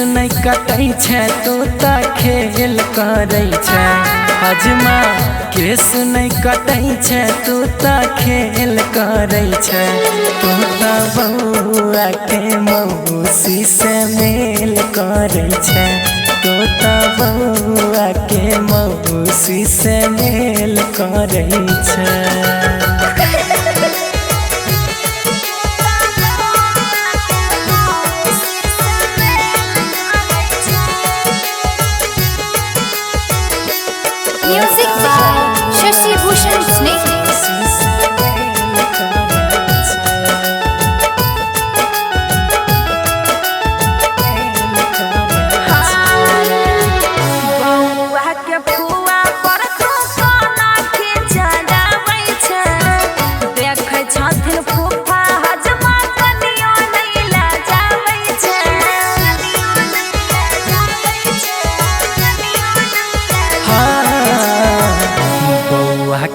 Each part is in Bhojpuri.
नहीं कटै छै तोता खेल करै छै हजमा केस नहीं कटै छै तोता खेल करै छै तोता बउआ के मौसी से मेल करै छै तोता बउआ के मौसी से मेल करै छै। Music by Shashi Bhushan Snake.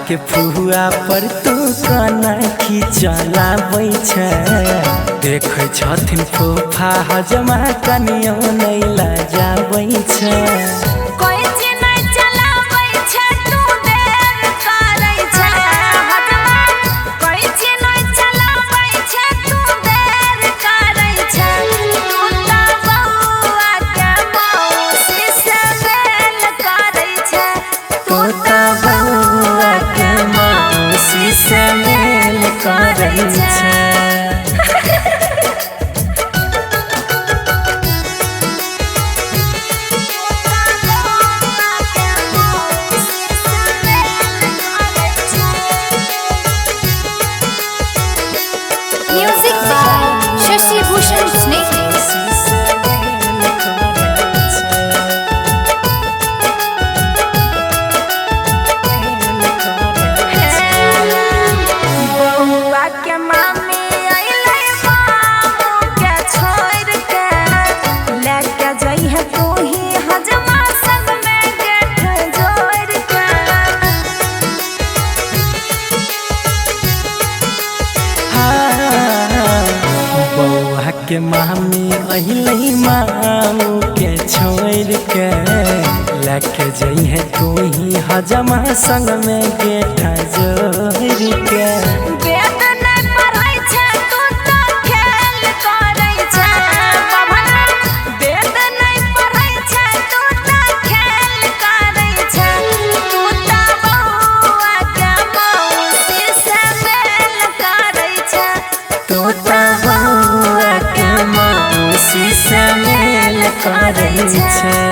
के फुआ पर तू काना खिचलाबै छै देखै छथिन फूफा हजमा कनियो नहीं लजाबै छै। से मेल करै छै। Music by Shashi Bhushan Snake. के मामी अहिलै मामू के छोड़ के लेके जइहे तू ही हजमा संग में गेठा जोड़ के। तोता बउआ के मौसी से मेल करै छै।